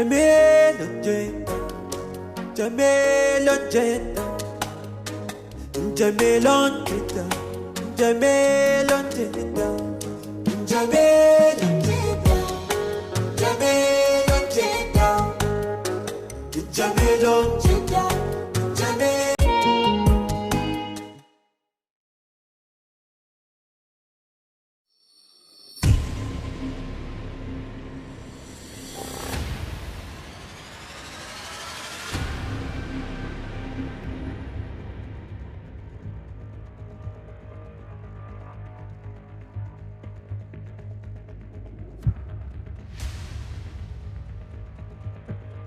Jamilun Jidda, Jamilun Jidda, Jamilun Jidda, Jamilun Jidda, Jamilun Jidda, Jamilun Jidda, Jamilun Jidda, Jamilun.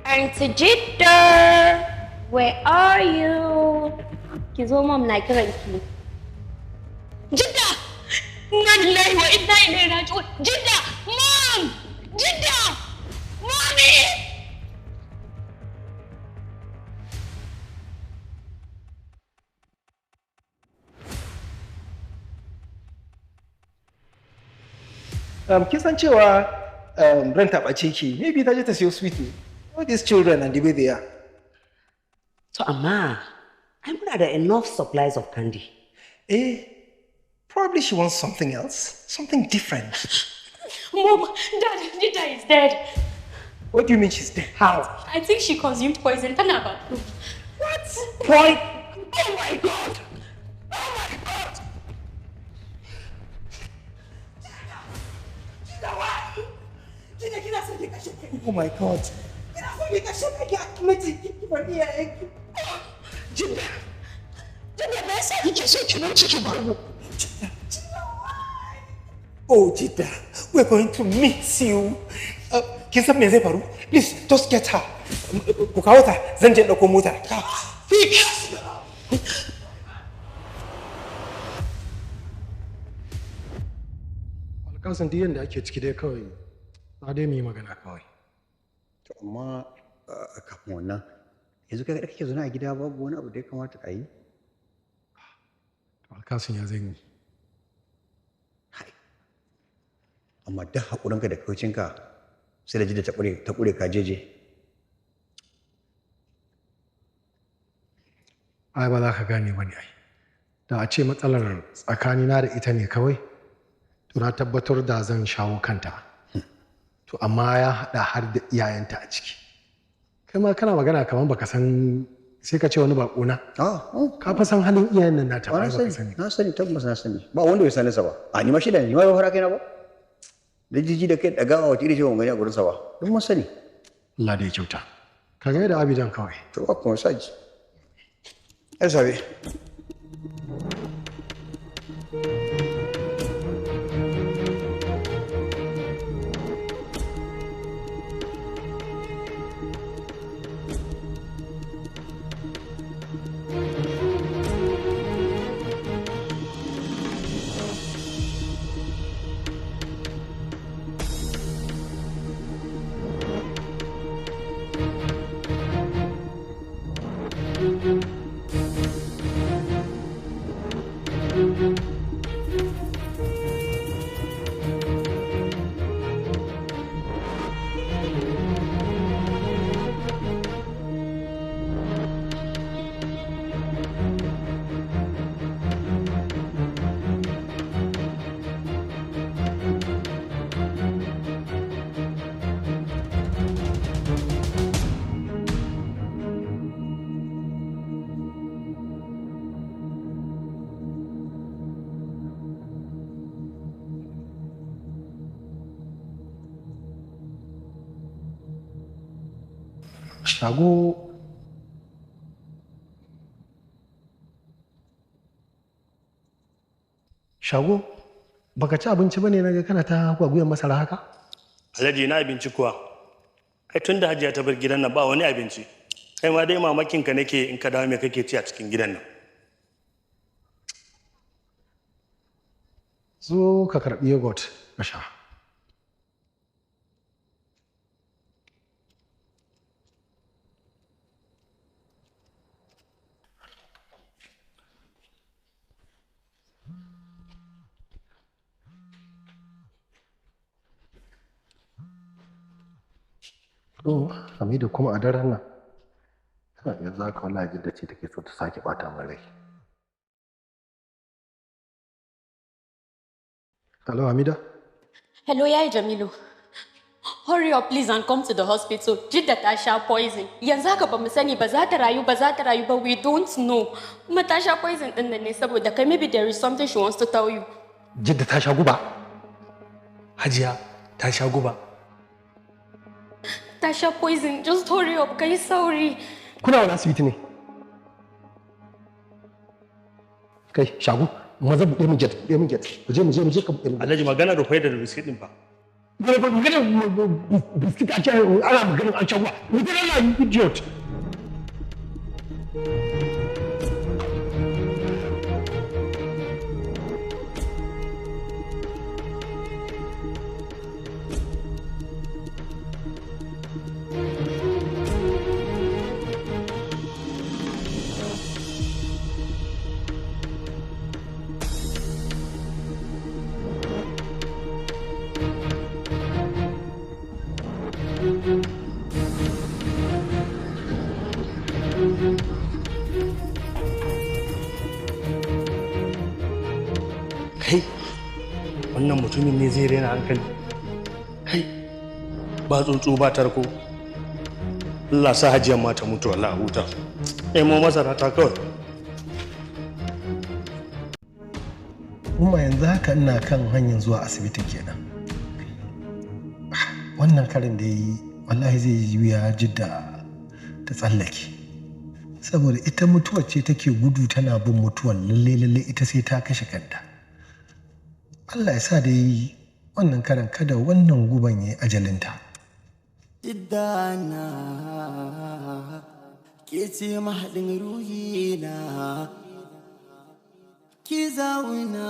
Auntie Jidda, where are you? Ki zo mom na kiran ki. Jidda! Inna lillahi wa inna ilaihi raji'un. Jidda! Mom! Jidda! Mommy! Kin san cewa ran taɓace ki, maybe ta je ta siyo sweetie. All these children and the way they are. So, Amma, I'm not have enough supplies of candy. Probably she wants something else, something different. Mom, Dad, Jidda is dead. What do you mean she's dead? How? I think she consumed poison. What? Point? Oh my God! Oh my God! Oh my God! Oh, Jidda, we're going to miss you. Kin san me zai faru? Please, just get her. Ku kawo ta, zan je ɗauko mota. Quick! Alƙasan duk yadda ake ciki dai kawai, na dai mu yi magana kawai. To amma kafin wannan, yanzu kai kake zaune a gida babu wani abu da ya kamata a yi? Alƙasan ya zan yi. Amma duk haƙurinka da kaucinka sai da Jidda ta ƙure ka jeje. Ai ba za ka gane ba ne ai. Da a ce matsalar tsakanina da ita ne kawai, to na tabbatar da zan shawo kanta. To amma ya haɗa har da iyayenta a ciki. Kai ma kana magana kamar baka san sai ka ce wani baƙona. Ka fa san halin iyayen nan nata ba ka sani. Na sani tabbas na sani. Ba wanda bai sani sa ba. A ni ma shida ne, ni ma ba fara kaina ba. Da jiji da kai dagawa wata iri ce ban gani a gurinsa ba. Don mun sani. Allah da ya kyauta. Ka ga da Abijan kawai. To ba kuma saji. Ai sabe. Shago, baka ci abinci bane naga kana ta gwagwuyan masara haka? Alhaji na abinci kuwa. Ai tun da Hajiya ta bar gidan nan ba wani abinci. Kai ma dai mamakin ka nake in ka dawo me kake ci a cikin gidan nan. Zo ka karɓi yogurt ka sha. To, Hamidu kuma a daren nan. Yanzu haka wallahi Jidda ce take so ta sake bata min rai. Hello, Hamida? Hello, Yaya Jamilu. Hurry up, please, and come to the hospital. Jidda ta sha poison. Yanzu haka ba mu sani ba za ta rayu ba, we don't know. Kuma ta sha poison din nan ne saboda kai maybe there is something she wants to tell you. Jidda ta sha guba. Hajiya ta sha guba. Ta sha poison. Just hurry up, kai sauri. Kuna wani asibiti ne? Kai, Shagu, maza buɗe min get, buɗe min get. Mu je ka buɗe min. Alhaji magana da da biskit din fa. Magana biskit a ce ana maganin an sha guba. Mutum Allah idiot. Kai, wannan mutumin ne zai rena hankali. Kai, ba tsuntsu ba tarko. Allah sa hajiyar ma ta mutu Allah huta. Nemo masara ta kawai. Kuma yanzu haka ina kan hanyar zuwa asibitin kenan. Wannan karin da yi wallahi zai yi wuya Jidda ta tsallake. Saboda ita mutuwar ce take gudu tana bin mutuwar lalle ita sai ta kashe kanta. Allah ya sa da yi wannan karan kada wannan guban ya yi ajalinta. Jiddana ke ce mahaɗin ruhina, ki zauna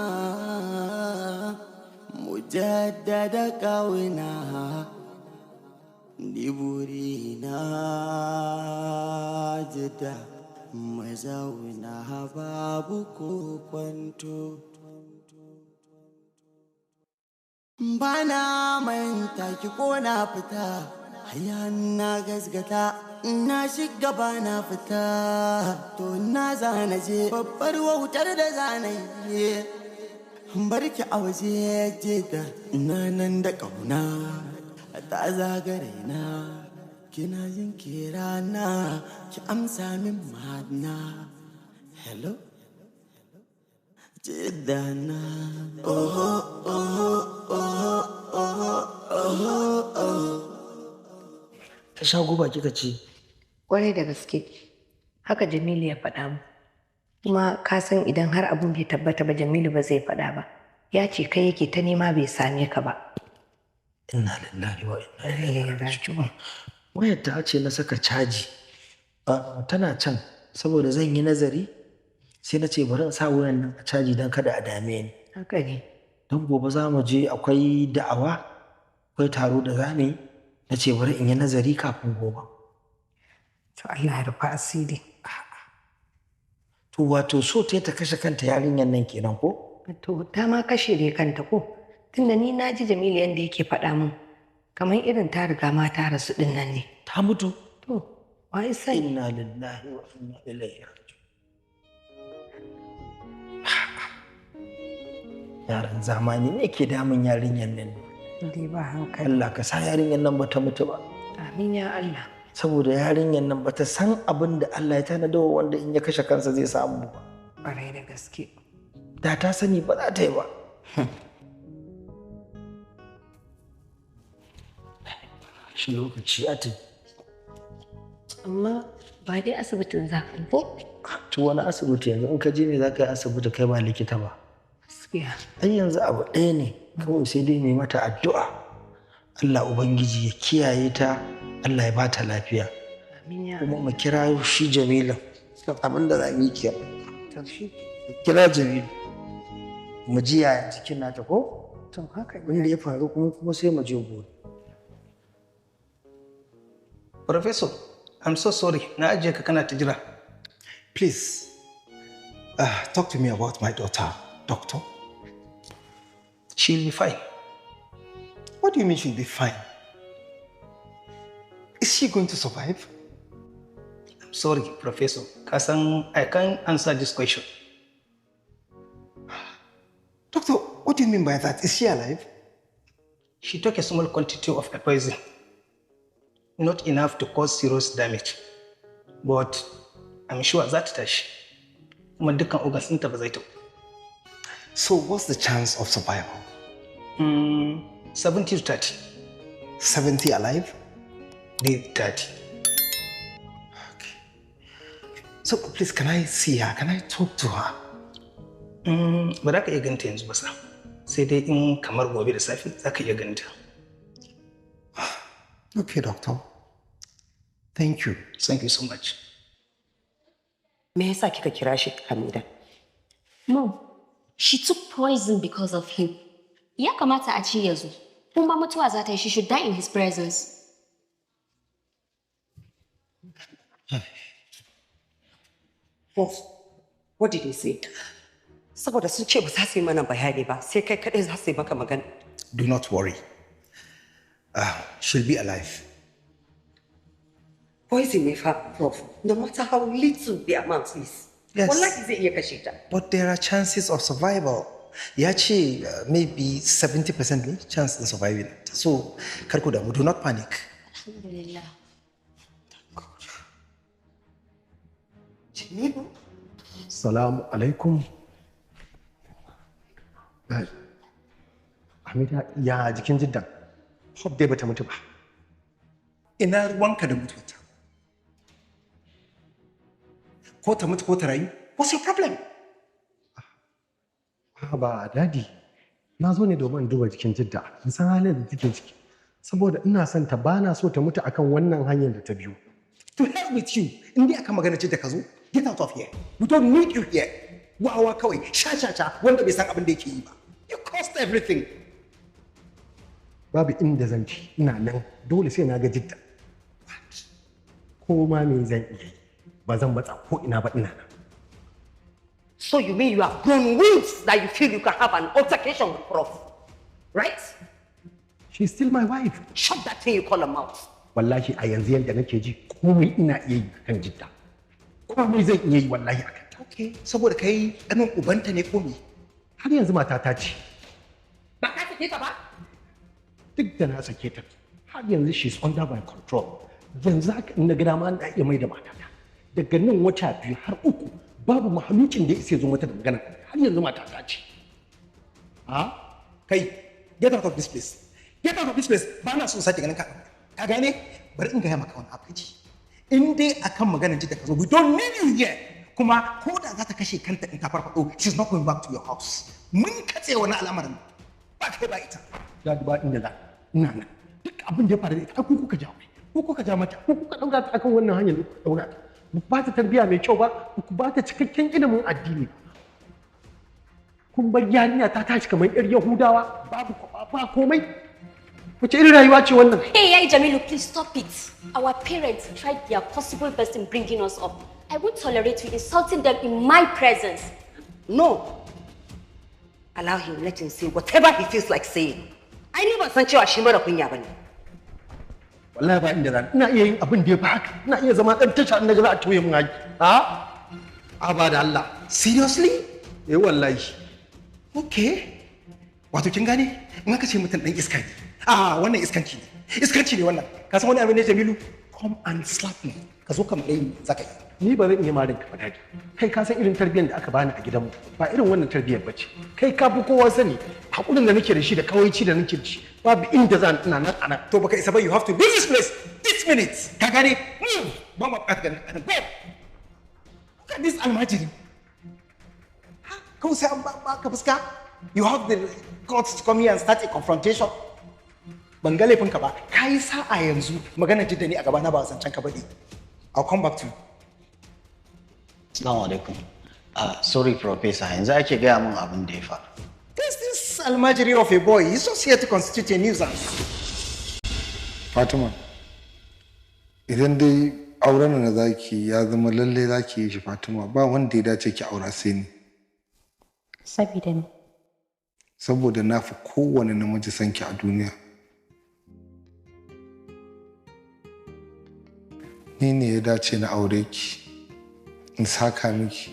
mu jaddada ƙauna, ni burina Jidda mu zauna babu ko kwanto. Bana manta ki ko na fita, hayan na gasgata, na shiga bana fita, to na zana je babbar wautar da zanayi. Barki a waje Jidda, na nan da ƙauna, ta zagare na, kina jin kirana, ki amsa min madna. Hello? Jiddana, oh, oh, oh, oh, oh, oh, oh. Ta sha guba kika ce? Kwarai da gaske, haka Jamilu ya faɗa mu. Kuma ka san idan har abun bai tabbata ba Jamilu ba zai faɗa ba. Ya ce kai yake ta nema bai same ka ba. Inna lillahi wa inna ilaihi raji'un. Wayar ta ce na saka caji. Tana can saboda zan yi nazari sai na ce bari in sa wayan nan a caji don kada a dame ni. Haka ne. Don gobe za mu je akwai da'awa, akwai taro da za mu yi. Na ce bari in yi nazari kafin gobe. To Allah ya rufa asiri. To wato so ta kashe kanta yarinyar nan kenan ko? To ta ma kashe dai kanta ko? Tunda ni na ji Jamilu yanda yake faɗa min. Kamar irin ta riga ma ta rasu ɗin nan ne. Ta mutu? To, wai sai. Inna lillahi wa inna ilaihi raji'un. Yaran zamani ne ke damun yarinyar nan ne. Dai ba hankali. Allah ka sa yarinyar nan ba ta mutu ba. Amin ya Allah. Saboda yarinyar nan ba ta san abin da Allah ya tanada wa wanda in ya kashe kansa zai samu ba. Ƙwarai da gaske. Da ta sani ba za ta yi ba. Shi lokaci a tafi. Amma ba dai asibitin za ka ko? To wani asibiti yanzu in ka je ne za ka yi asibiti kai ba likita ba. Gaskiya. Ai yanzu abu ɗaya ne kawai sai dai mai mata addu'a. Allah Ubangiji ya kiyaye ta, Allah ya ba ta lafiya. Amin ya Kuma mu kira shi Jamilun. Abin da za mu yi kiyar. To shi. Kira Jamilu. Mu ji yaya cikin nata ko? To haka ne. Wanda ya faru kuma sai mu je gobe. Professor, I'm so sorry. Na ajiye ka kana ta jira. Please, talk to me about my daughter, doctor. She'll be fine. What do you mean she'll be fine? Is Is she going to survive? I'm sorry, Professor. Kasan, I can't answer this question. Doctor, what do you mean by that? Is she alive? She took a small quantity of a poison. Not enough to cause serious damage. But I'm sure that tashi. Kuma dukkan organs ɗinta ba zai taɓa. So what's the chance of survival? 70 to 30. 70 alive? Dead 30. Okay. So please, can I see her? Can I talk to her? Ba za ka iya ganta yanzu ba sa. Sai dai in kamar gobe da safe za ka iya ganta. Okay, doctor. Thank you. Thank you so much. Me yasa kika kira shi Hamida? Mom, she took poison because of him. Ya kamata a ce ya zo. Kuma mutuwa za ta yi, she should die in his presence. What did he say? Saboda sun ce ba za su yi mana bayani ba, sai kai kaɗai za su yi maka magana. Do not worry. She'll be alive. Poison ne fa, Prof. No matter how little the amount is. Yes. Wallahi zai iya kashe ta. But there are chances of survival. Ya ce maybe 70% ne chance in surviving. So, kar ku damu, do not panic. Alhamdulillah. Jamilu? Salamu alaikum. Hamida, ya jikin Jidda? Hope dai bata mutu ba. Ina ruwanka da mutuwata. Ko ta mutu ko ta rayu? What's your problem? Ba dadi, na zo ne domin duba jikin Jidda, in san halin da take ciki. Saboda ina son ta bana so ta mutu akan wannan hanyar da ta biyo. To hell with you. In dai aka magana ce da ka zo, get out of here. We don't need you here. Wawa kawai, sha wanda bai san abin da yake yi ba. You cost everything. Babu inda zan ci, ina nan dole sai na ga Jidda. Ko ma me zan iya yi, ba zan matsa ko ina ba ina nan. So you mean you have grown wings that you feel you can have an altercation with Prof, right? She's still my wife. Shut that thing you call a mouth. Wallahi a yanzu yanda nake ji komai ina iya yi kan Jidda. Komai zan iya yi wallahi akan ta. Okay, saboda kai ɗanin ubanta ne ko me? Har yanzu matata ce. Ba ka sake ta ba? Duk da na sake ta, har yanzu she's under my control. Yanzu haka in na gida ma na iya mai da matata. Daga nan wata 2 har 3 babu mahalucin da ya zo mata da magana. Har yanzu matata ce. Kai, get out of this place. Get out of this place. Ba na so sake ganin ka. Ka gane? Bari in gaya maka wani abu ji. In dai akan maganar Jidda ka zo, we don't need you here. Kuma ko da za ta kashe kanta in ta farfado, she's not going back to your house. Mun katse wani al'amarin. Ba kai ba ita. Dadi ba inda za. Ina nan. Duk abin da ya faru da ita, ku kuka jawo. Ku kuka ja mata. Ku kuka daura ta akan wannan hanyar da kuka daura ta. Ba ta tarbiyya mai kyau ba, ku ba ta cikakken ilimin addini. Kun bar yarinya ta tashi kamar yar Yahudawa, babu ba komai. Wace irin rayuwa ce wannan? Hey, Jamilu, please stop it. Our parents tried their possible best in bringing us up. I won't tolerate you insulting them in my presence. No. Allow him, let him say whatever he feels like saying. I never san cewa shi mara kunya bane. Wallahi ba inda zan. Ina iya yin abin da ya fi haka. Ina iya zama ɗan tasha in na ga za a toye mun haƙi. Ba da Allah. Seriously? Wallahi. Okay. Wato kin gane? In aka ce mutum ɗan iska ne. Wannan iskanci ne. Iskanci ne wannan. Ka san wani abin ne Jamilu? Come and slap me. Ka zo ka mu ɗaya zaka yi. Ni ba zan iya marin ka fadaki. Kai ka san irin tarbiyyar da aka bani a gidanmu. Ba irin wannan tarbiyyar bace. Kai ka fi kowa sani. Hakurin da nake da shi da kawaici da nake da shi. Babu inda zan ina nan anan. To baka isa ba, you have to leave this place this minute. Ka gane? Ba ma buƙatar ganin anan. Go. Look at this almajiri. Kawai sai an ba ka fuska. You have the guts to come here and start a confrontation. Ban ga laifinka ba. Ka yi sa'a yanzu maganar Jidda ne a gaba na ba zancen ka bane. I'll come back to you. Assalamu alaikum. Sorry, Professor. Yanzu ake gaya min abin da ya faru. This almajiri of a boy, he's just here to constitute a nuisance. Fatima, idan dai auren da zaki ya zama lalle zaki yi shi Fatima, ba wanda ya dace ki aura sai ni. Saboda me? Saboda na fi kowane namiji son ki a duniya. ni ne ya dace na aure ki, in saka miki,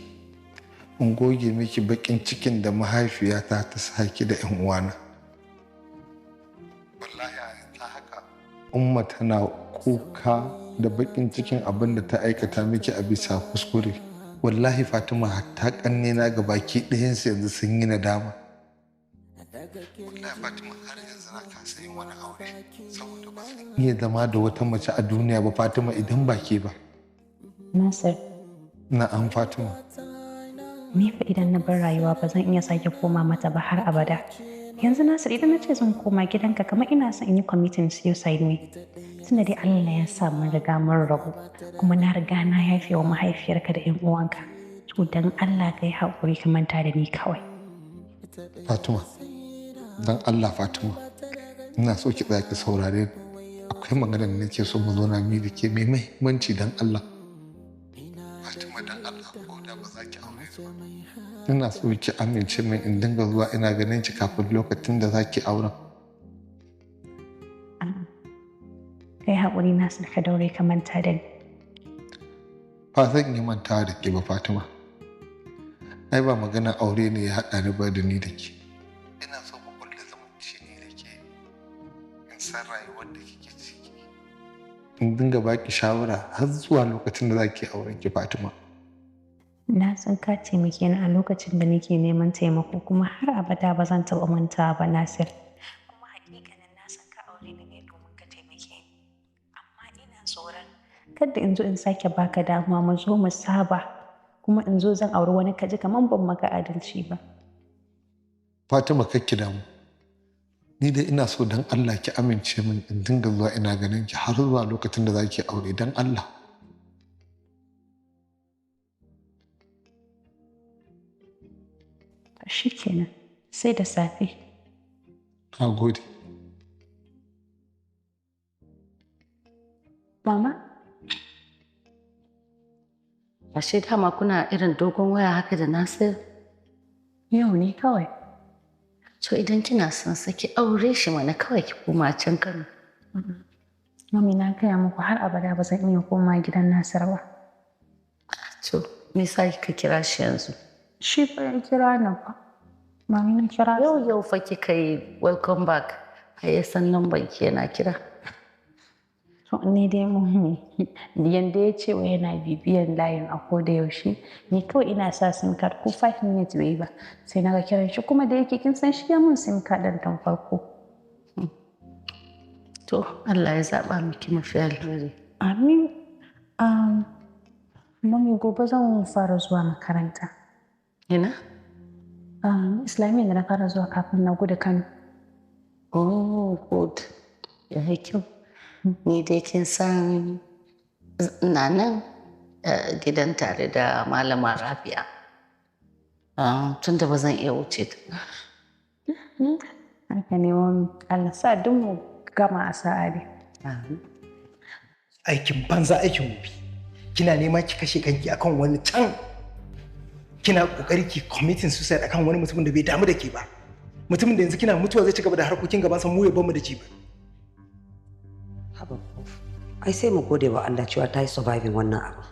in goge miki bakin cikin da mahaifiyata ta saki da 'yan uwana. Wallahi ta haka umma tana kuka da bakin cikin abin da ta aikata miki a bisa kuskure. Wallahi Fatima hatta kanne na ga baki ɗayansu yanzu sun yi nadama. Wallahi Fatima har yanzu na kasa yin wani aure saboda ba zan iya zama da wata mace a duniya ba Fatima idan ba ke ba. Nasir. Na'am Fatima. Ni fa idan na bar rayuwa ba zan iya sake koma mata ba har abada. Yanzu Nasir idan na ce zan koma gidanka kamar ina son in yi committing suicide ne. Tunda dai Allah ya sa mun riga mun rabu kuma na riga na yafe wa mahaifiyarka da 'yan uwanka. To dan Allah kai haƙuri ka manta da ni kawai. Fatima, dan Allah Fatima, ina so ki tsaya ki saurare akwai magana da nake so mu zauna mi da ke mai muhimmanci dan Allah. Fatima dan Allah ko da ba za ki aure ba. Ina so ki amince min in dinga zuwa ina ganin ki kafin lokacin da za ki auren. Kai haƙuri na ka daure ka manta da ni. Ba zan yi manta da ke ba Fatima. Ai ba magana aure ne ya haɗa ni ba da ni da ke. Ina so mu kulle zumunci ne da ke. In san rayuwar da kike ciki. In dinga baki shawara har zuwa lokacin da za ki auren ki Fatima. Na san ka taimake ni a lokacin da nake neman taimako kuma har abada ba zan taɓa mantawa ba Nasir. Kuma hakikanin na san ka aure ni ne domin ka taimake ni. Amma ina tsoron kada in zo in sake baka dama mu zo mu saba kuma in zo zan auri wani kaji kamar ban maka adalci ba. Fatima kakki damu. Ni dai ina so dan Allah ki amince min in dinga zuwa ina ganin ki har zuwa lokacin da za ki aure dan Allah. Shi kenan sai da safe. Na gode. Mama? Ashe dama kuna irin dogon waya haka da Nasir? Yau ne kawai. To idan kina son saki aure shi mana kawai ki koma can Kano. Mami na gaya muku har abada ba zan iya koma gidan Nasir ba. To me yasa kika kira shi yanzu? Shi fa ya kira ni ba. Mami na kira. Yau fa kika yi welcome back. Ai san lambar ki yana kira. To ni dai mummi yanda ya ce wa yana bibiyan layin a koda yaushe ni kawai ina sa sim card ko 5 minutes bai ba sai na ga kiran shi kuma da yake kin san shi ya mun sim card ɗin tun farko. To Allah ya zaba miki mafi alheri. Amin. Mummy gobe zan fara zuwa makaranta. Ina? Islamiyya da na fara zuwa kafin na gudu Kano. Oh, good. Ya yi kyau. Ni dai kin san ina nan gidan tare da malama Rabi'a. Tun da ba zan iya wuce ta. Haka ne wani Allah sa duk mu gama a sa'a ne. Aikin banza aikin wofi. Kina nema ki kashe kanki akan wani can. Kina kokari ki committing suicide akan wani mutumin da bai damu da ke ba. Mutumin da yanzu kina mutuwa zai ci gaba da harkokin gaban sa mu ya bamu da ci ba. Haba, ai sai mu gode wa Allah cewa ta yi surviving wannan abu.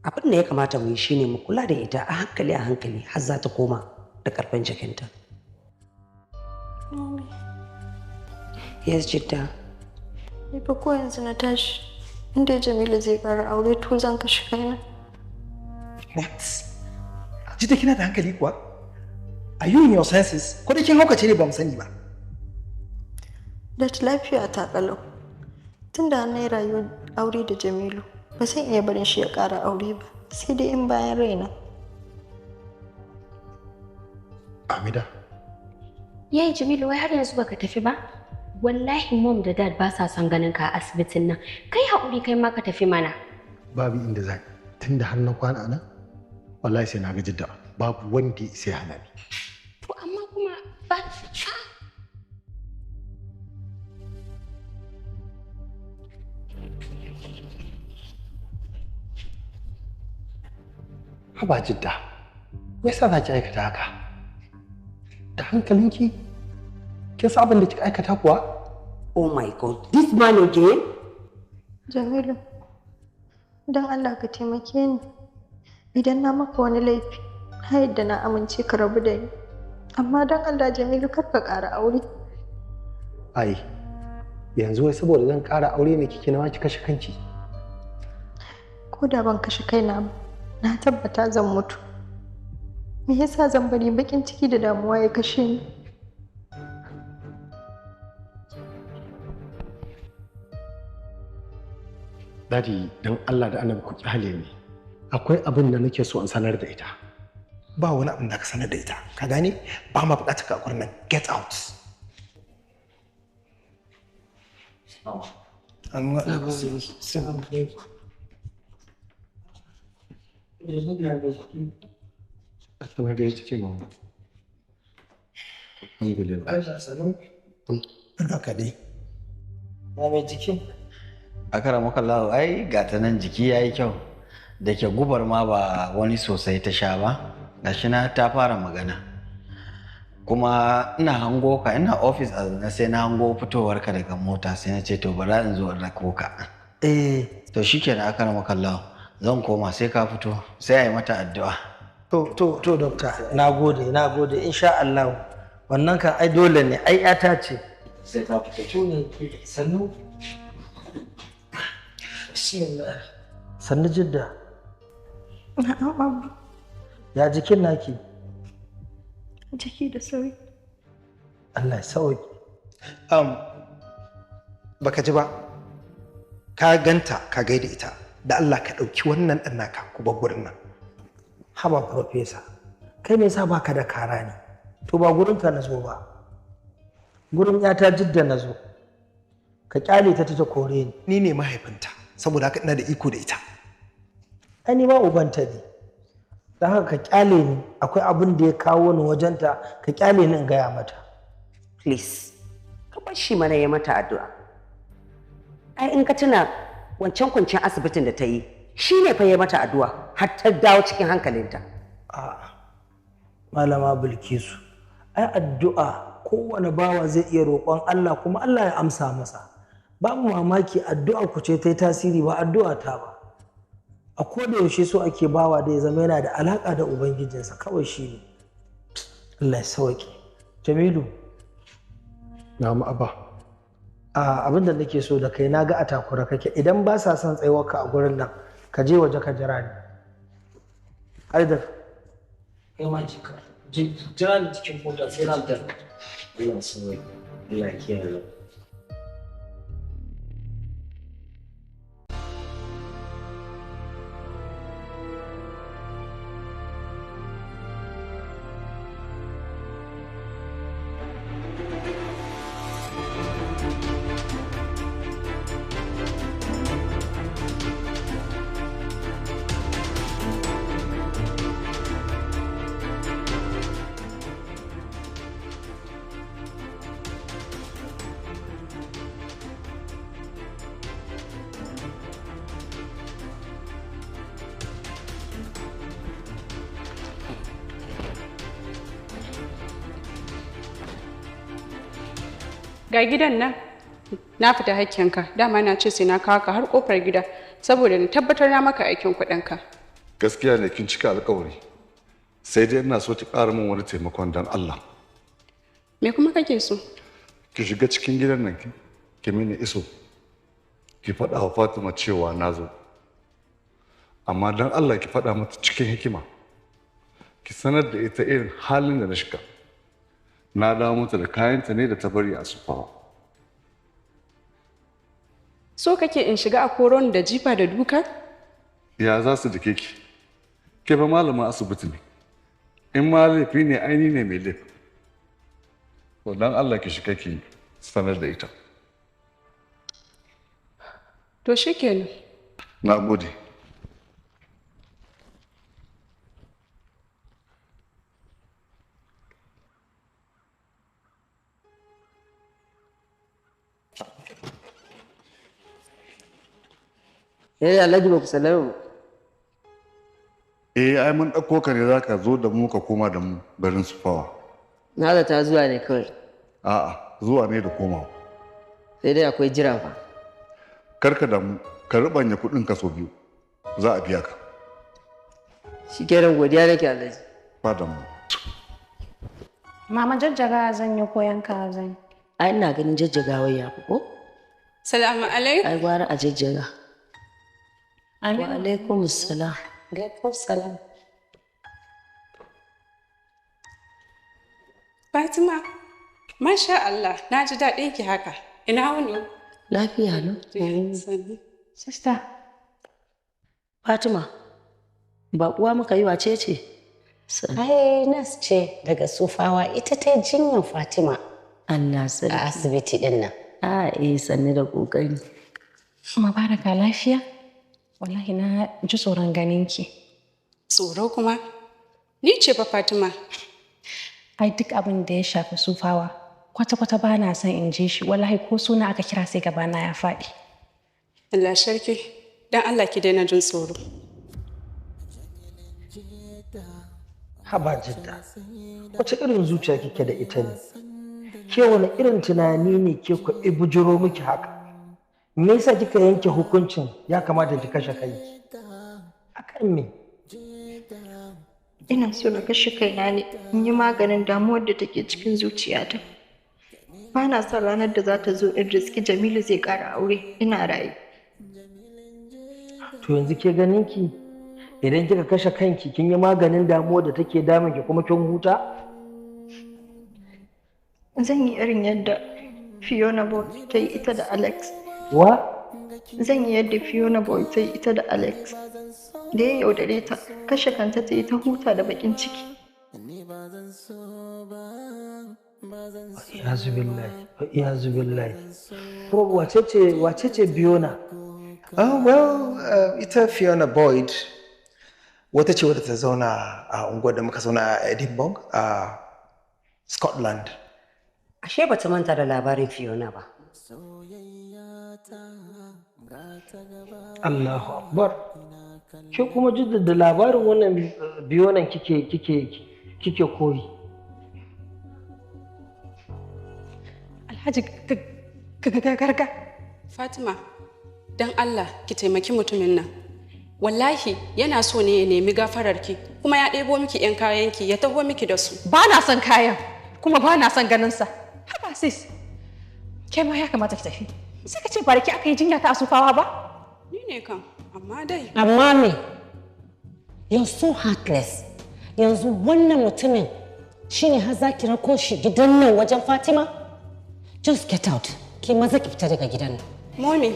Abin da ya kamata mu yi shine mu kula da ita a hankali har za ta koma da karfin jikinta. Yes, Jidda. Ni fa ko yanzu na tashi inda Jamilu zai ƙara aure to zan kashe kaina. What? Jidda kina da hankali kuwa? Are you in your senses? Ko da kin haukace ne ba mu sani ba. Da lafiya ta kalau. Tunda na yi rayuwar aure da Jamilu, ba zan iya barin shi ya ƙara aure ba, sai dai in bayan raina. Amida. Yayi Jamilu wai har yanzu baka tafi ba? Wallahi mom da dad ba sa son ganin ka a asibitin nan. Kai haƙuri kai ma ka tafi mana. Babu inda zan. Tunda har na kwana nan, wallahi sai na ga Jidda. Babu wanda sai hana ni. To amma kuma ba Haba Jidda, me yasa za ki aikata haka? Da hankalinki, kin san abin da kika aikata kuwa? Oh my God, this man again? Jamilu, Don Allah ka taimake ni. Idan na maka wani laifi, na yadda na amince ka rabu da ni. Amma don Allah Jamilu kar ka ƙara aure. Ai, yanzu wai saboda zan ƙara aure ne kike nawa ki kashe kanki? Ko da ban kashe kaina ba, na tabbata zan mutu. Me yasa zan bari baƙin ciki da damuwa ya kashe ni? Dadi, don Allah da Annabi ku kyale ni. Akwai abin da nake so in sanar da ita. Ba wani abin da ka sanar da ita. Ka gane? Ba ma buƙatar ka nan. Get out. Haka dai. Ya mai jikin? Akara maka Allah, ai ga ta nan jiki yayi kyau. Da ke gubar ma ba wani sosai ta sha ba. Gashi na ta fara magana. Kuma ina hango ka, ina office a zaune sai na hango fitowarka daga mota sai na ce to bari in zo in rako ka. To shikenan akara maka Allah. Zan koma sai ka fito sai a yi mata addu'a. To doctor, nagode insha Allah. Wannan kan ai dole ne, ai yata ce. Sai ta fito ne sannu. Bismillah. Sannu Jidda. Na'am Abba. Ya jikin naki? Jiki da sauki. Allah ya sauki. Baka ji ba? Ka ganta ka gaida ita. Da Allah ka ɗauki wannan ɗan naka ku bar gurin nan. Haba Profesa, kai me yasa baka da kara ne? To ba gurin ka nazo ba. Gurin yata Jidda nazo. Ka kyale ta ta kore ni. Ni ne mahaifinta, saboda haka ina da iko da ita. Ai ni ma ubanta ne. Dan haka ka kyale ni, akwai abin da ya kawo ni wajenta, ka kyale ni in gaya mata. Please, ka bar shi mana ya mata addu'a. Ai in ka tuna wancan kwanciyar asibitin da ta yi, shi ne fa ya mata addu'a har ta dawo cikin hankalinta. A'a, Malama Bilkisu, ai addu'a kowane bawa zai iya roƙon Allah kuma Allah ya amsa masa. Babu mamaki addu'a ku ce ta yi tasiri ba addu'a ta ba. A koda yaushe so ake bawa da ya zama yana da alaƙa da Ubangijinsa kawai shi ne. Allah ya sauke. Jamilu. Na'am Abba. Abin da nake so da kai na ga a takura kake idan ba sa son tsayuwarka a gurin nan ka je waje ka jira ni. Haidar. Kai ma jira ni cikin mota sai na da. Allah sai Allah ya kiyaye. Ga gidan nan na fita hakkinka, dama na ce sai na kawo ka har kofar gida saboda na tabbatar na maka aikin kuɗinka. Gaskiya ne kin cika alƙawari, sai dai ina so ki ƙara min wani taimakon don Allah. Me kuma kake so? Ki shiga cikin gidan nan ki mini iso, ki faɗa wa Fatima cewa na zo. Amma don Allah ki faɗa mata cikin hikima, ki sanar da ita irin halin da na shiga. Na dawo mata da kayanta ne da ta bari a sufawa. So kake in shiga a koron da jifa da duka? Ya za su dake ki? Ke ba malama asibiti ne. In ma laifi ne aini ne mai laifi. To dan Allah ki shiga ki sanar da ita. To shikenan. Na gode. Alhaji ba ku salamu. Ai mun ɗauko ka ne za ka zo da mu ka koma da mu garin Sufawa. Na da ta zuwa ne kawai. A'a, zuwa ne da komawa. Sai dai akwai jira fa. Karka da mu, ka rubanya kuɗin ka so biyu. za a biya ka. Shi kenan godiya nake Alhaji. Ba damu. Mama jajjaga zan yi ko yanka zan yi? Ai ina ganin jajjagawar ya fi ko? Salamu alaikum. Ai gwara a jajjaga. Amin. Wa alaikum salam. Alaikum salam. Fatima, masha Allah, na ji daɗin ki haka. Ina wuni? Lafiya no? Sister. Fatima, ba uwa muka yi wace ce? Ai, nas ce daga Sufawa, ita ta jinyar Fatima. Allah sarki. A asibiti din nan. Sanni da kokari. Mubaraka lafiya? Wallahi na ji tsoron ganinki. Tsoro kuma? Ni ce fa Fatima. Ai duk abin da ya shafi Sufawa, kwata-kwata ba na son in ji shi, wallahi ko suna aka kira sai gabana ya faɗi. Allah sarki, dan Allah ki daina jin tsoro. Haba Jidda, wace irin zuciya kike da ita ne? Ke wani irin tunani ne ke ku bujiro miki haka? Me yasa kika yanke hukuncin ya kamata ki kashe kanki? Akan me? Ina so na kashe kaina ne in yi maganin damuwar da take cikin zuciyata. Ba na son ranar da za ta zo in riski Jamilu zai ƙara aure ina raye. To yanzu ke ganin ki idan kika kashe kanki kin yi maganin damuwar da take damun ki kuma kin huta? Zan yi irin yadda Fiona Boy ta yi ita da Alex. Wa? Zan yi yadda Fiona Boy ta yi ita da Alex. Da ya yaudare ta, kashe kanta ta yi ta huta da bakin ciki. Iyazu billahi. Wace ce Fiona? Ita Fiona Boyd wata ce wadda ta zauna a unguwar da muka zauna a Edinburgh a Scotland. Ashe ba ta manta da labarin Fiona ba. Allahu Akbar. Ke kuma da labarin wannan biyonan kike koyi. Alhaji garga. Fatima, dan Allah ki taimaki mutumin nan. Wallahi yana so ne ya nemi gafararki kuma ya ɗebo miki 'yan kayanki ya taho miki da su. Ba na son kayan kuma ba na son ganinsa. Haba sis, ke ma ya kamata ki tafi. Sai ka ce ba da ki aka yi jinya ta Sufawa ba? Ni ne kan, amma dai. Amma me? You're so heartless. Yanzu wannan mutumin shine har za ki rako shi gidan nan wajen Fatima? Just get out. Ki maza ki fita daga gidan nan. Mommy,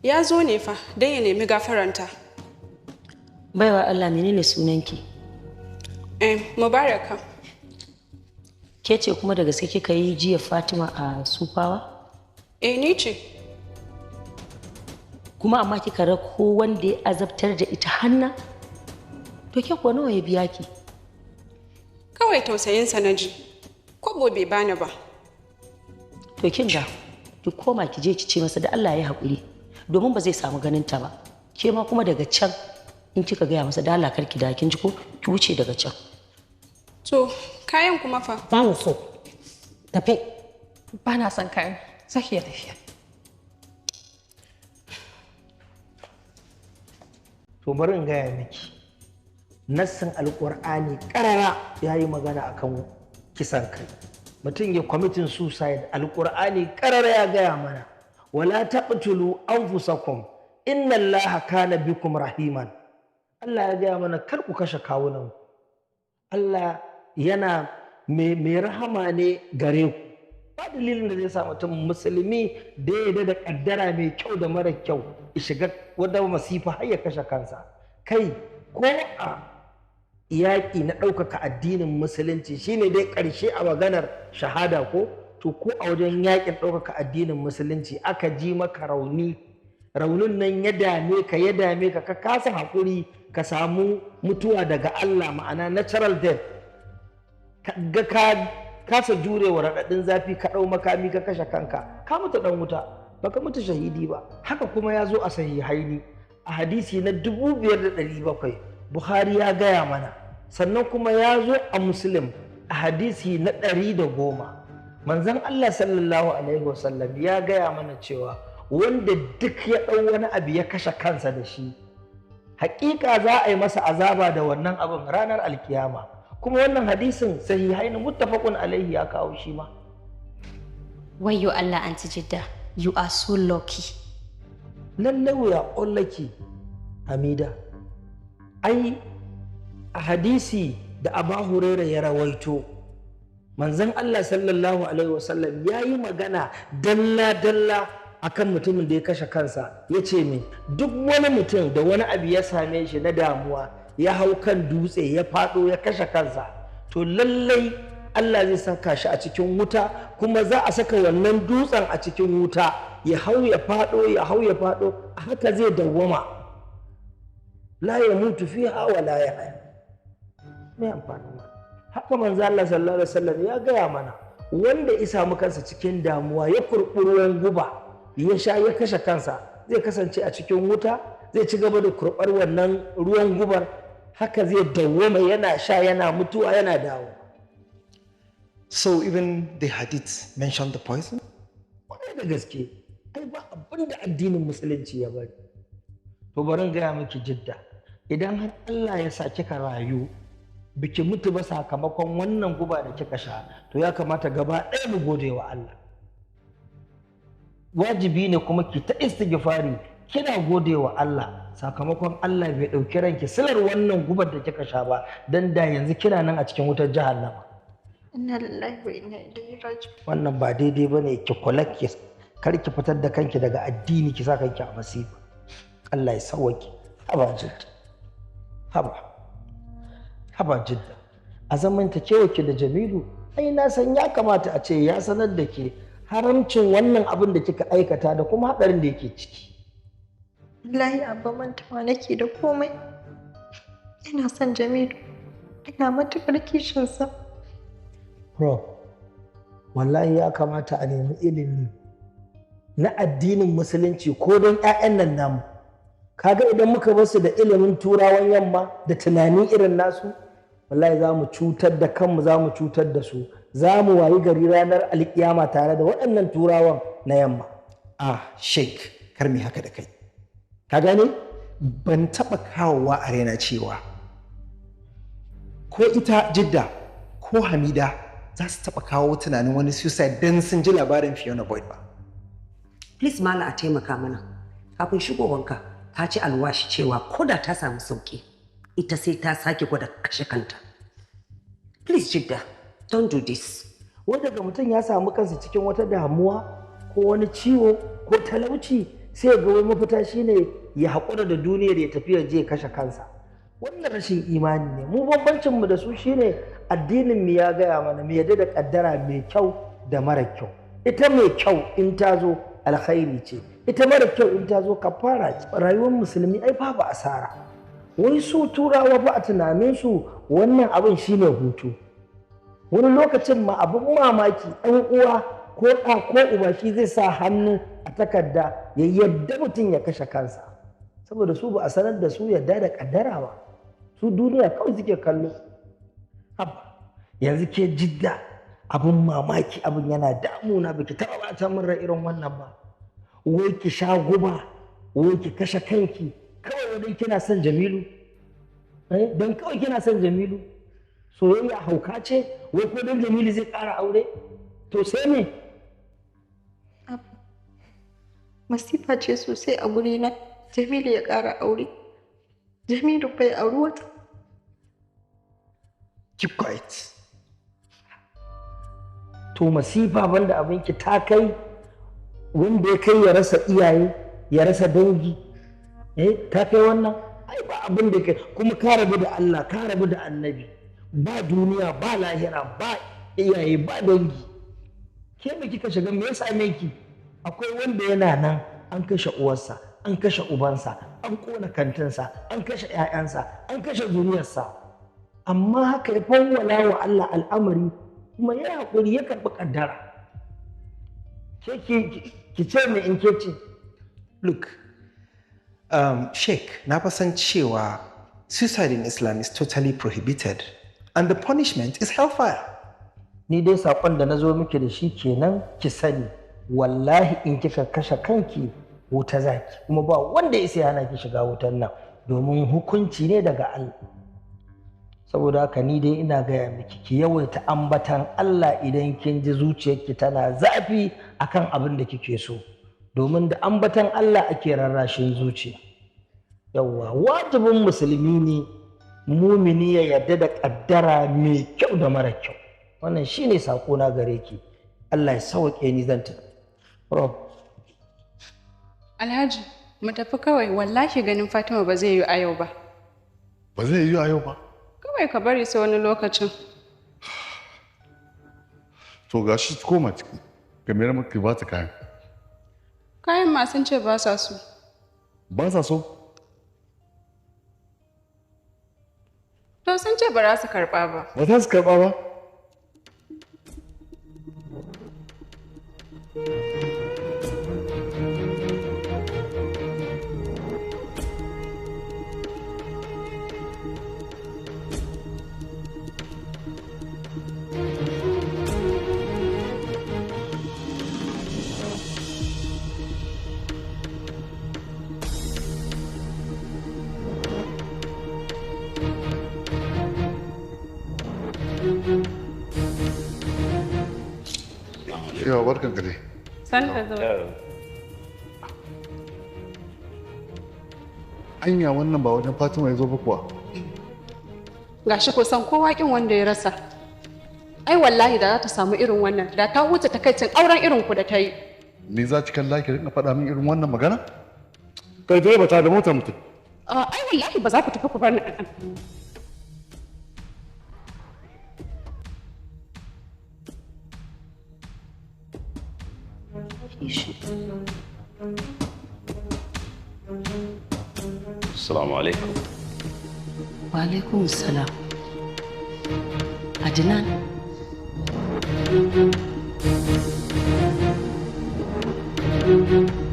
ya zo ne fa don ya nemi gafaranta. Baiwa Allah menene sunanki? Mubaraka. Ke ce kuma da gaske kika yi jiya Fatima a Sufawa? Ni ce. Kuma amma kika rako wanda ya azabtar da ita Hanna? To ke kuwa nawa ya biya ki? Kawai tausayinsa na ji. Kwabo bai bani ba. To kin ga, ki koma ki je ki ce masa da Allah ya haƙuri domin ba zai samu ganin ta ba. Ke ma kuma daga can in kika gaya masa da Allah karki da kin ji ko ki wuce daga can. To kayan kuma fa? Ba mu so. Tafi. Ba na son kayan. Zaki ya tafiya. To bari in gaya miki. Nassin Alƙur'ani ƙarara ya yi magana akan kisan kai. Mutum ya kwamitin suicide Alƙur'ani ƙarara ya gaya mana. Wala taqtulu anfusakum inna Allaha kana bikum rahiman. Allah ya gaya mana kar ku kashe kawunan. Allah yana mai rahama ne gare ku. Ba dalilin da zai sa mutum musulmi da ya da kaddara mai kyau da mara kyau ya shiga wadda masifa har ya kashe kansa. Kai ko a yaƙi na ɗaukaka addinin musulunci shine dai ƙarshe a maganar shahada ko a wajen yaƙin ɗaukaka addinin musulunci aka ji maka rauni, raunin nan ya dame ka ka kasa haƙuri ka samu mutuwa daga Allah, ma'ana natural death, ka kasa jurewa raɗaɗin zafi ka ɗau makami ka kashe kanka, ka mutu ɗan wuta, baka mutu shahidi ba. Haka kuma ya zo a sahihaini a hadisi na 5700 Buhari ya gaya mana, sannan kuma ya zo a Muslim a hadisi na 110. Manzon Allah sallallahu alaihi wasallam ya gaya mana cewa wanda duk ya ɗau wani abu ya kashe kansa da shi, haƙiƙa za a yi masa azaba da wannan abin ranar alkiyama. Kuma wannan hadisin sahihain muttafaqun alaihi ya kawo shi ma. Wayyo Allah, Aunty Jidda, you are so lucky. Lallai we are all lucky, Hamida. Ai a hadisi da Abu Hurairah ya rawaito, manzon Allah sallallahu alaihi wasallam ya yi magana dalla-dalla akan mutumin da ya kashe kansa. Ya ce min duk wani mutum da wani abu ya same shi na damuwa, ya hau kan dutse ya faɗo ya kashe kansa, to lallai Allah zai saka shi a cikin wuta, kuma za a saka wannan dutsen a cikin wuta, ya hau ya faɗo ya hau ya faɗo, haka zai dawwama, la ya mutu fiha wa la ya haya. Me amfani ma haka manzo Allah sallallahu alaihi wasallam ya gaya mana, wanda ya samu kansa cikin damuwa ya kurɓi ruwan guba ya sha ya kashe kansa, zai kasance a cikin wuta, zai ci gaba da kurɓar wannan ruwan gubar, haka zai dawwama yana sha yana mutuwa yana dawo. So even the hadith mentioned the poison? Wani da gaske, ai ba abin da addinin musulunci ya bari. To bari gaya miki Jidda, idan har Allah ya sa kika rayu biki mutu ba sakamakon wannan guba da kika sha, to ya kamata gaba ɗaya mu gode wa Allah. Wajibi ne kuma ki ta istighfari kina gode wa Allah sakamakon Allah bai ɗauki ranki silar wannan gubar da kika sha ba, dan da yanzu kina nan a cikin wutar jahannama. Inna lillahi wa inna ilaihi raji'un. Wannan ba daidai bane, ki kula ki kar ki fitar da kanki daga addini ki sa kanki a masifa. Allah ya sauwaki. Haba Jidda. Haba Jidda. A zamantakewa ki da Jamilu, ai na san ya kamata a ce ya sanar da ke haramcin wannan abin da kika aikata da kuma haɗarin da yake ciki. Wallahi abba mantawa nake da komai. Ina son Jamilu. Ina matuƙar kishinsa. Bro, wallahi ya kamata a nemi ilimi na addinin musulunci ko don 'ya'yan nan namu. Kaga idan muka basu da ilimin turawan yamma da tunani irin nasu, wallahi za mu cutar da kanmu, za mu cutar da su, za mu wayi gari ranar alkiyama tare da waɗannan turawan na yamma. Sheikh, kar mi haka da kai. Ka gane? Ban taɓa kawowa a raina cewa ko ita Jidda ko Hamida za su taɓa kawo tunanin wani suicide don sun ji labarin Fiona Boyd ba. Please Mala a taimaka mana. Kafin shigowanka ta ci alwashi cewa ko da ta samu sauki, ita sai ta sake gwada kashe kanta. Please Jidda, don't do this. Wanda ga mutum ya samu kansa cikin wata damuwa ko wani ciwo ko talauci, sai ga wani mafita shine ya haƙura da duniyar ya tafi ya je kashe kansa. Wannan rashin imani ne. Mu bambancin mu da su shine addinin mu ya gaya mana mu yadda da kaddara mai kyau da mara kyau. Ita mai kyau in ta zo alkhairi ce, ita mara kyau in ta zo kafara ce. Rayuwar musulmi ai babu asara. Wai su turawa ba a tunaninsu wannan abin shine hutu. Wani lokacin ma abin mamaki ɗan uwa ko ɗa ko uba shi zai sa hannu a takarda ya yadda mutum ya kashe kansa, saboda su ba a sanar da su yadda da kaddara ba. Su duniya kawai suke kallo. Haba yanzu ke Jidda, abin mamaki, abin yana damuna, baki taɓa bata min rai irin wannan ba. Wai ki sha guba, wai ki kashe kanki kawai don kina son Jamilu. Don kawai kina son Jamilu. Soyayya hauka ce, wai ko don Jamilu zai ƙara aure? To sai me? Masifa ce sosai a gurina Jamilu ya ƙara aure. Jamilu bai auri wata. Keep quiet. To masifa banda abinki ta kai wanda ya kai ya rasa iyaye, ya rasa dangi. Ta kai wannan? Ai ba abin da kai, kuma ka rabu da Allah, ka rabu da Annabi. Ba duniya, ba lahira, ba iyaye, ba dangi. Ke me kika shiga, me ya same ki? Akwai wanda yana nan an kashe uwarsa, an kashe ubansa, an kona kantinsa, an kashe 'ya'yansa, an kashe zuriyarsa. Amma haka ya fawwala wa Allah al'amari, kuma ya haƙuri ya karɓi ƙaddara. Ki ce me in ke ce? Look, Sheikh, na fasan cewa suicide in Islam is totally prohibited and the punishment is hellfire. Ni dai saƙon da na zo miki da shi kenan, ki sani wallahi in kika kashe kanki wuta zaki, kuma ba wanda ya sai hana ki shiga wutan nan, domin hukunci ne daga Allah. Saboda haka ni dai ina gaya miki ki yawaita ambatan Allah idan kin ji zuciyarki tana zafi akan abin da kike so, domin da ambatan Allah ake rarrashin zuciya. Yawwa, wajibin musulmi ne mumini ya yarda da kaddara mai kyau da mara kyau. Wannan shine sako na gare ki. Allah ya sauke ni zan tafi. Alhaji, mu tafi kawai, wallahi ganin Fatima ba zai yi a yau ba. Ba zai yi a yau ba? Kawai ka bari sai wani lokacin. To gashi koma ciki, ka mayar maka ba ta kayan. Kayan ma sun ce ba sa so. Ba sa so? To sun ce ba za su karɓa ba. Ba za su karɓa ba? Yawa barkan ka dai. San ka zo. Anya wannan ba wajen Fatima ya zo ba kuwa. Gashi kusan kowa kin wanda ya rasa. Ai wallahi da za ta samu irin wannan da ta huce takaicin auren irin ku da ta yi. Ni za ki kalla ki rinka faɗa min irin wannan magana? Kai dai ba ta da mota mutum. Ai wallahi ba za ku tafi ku bar ni a nan. Assalamu alaikum. Wa alaikum salam. Adnan. Thank you.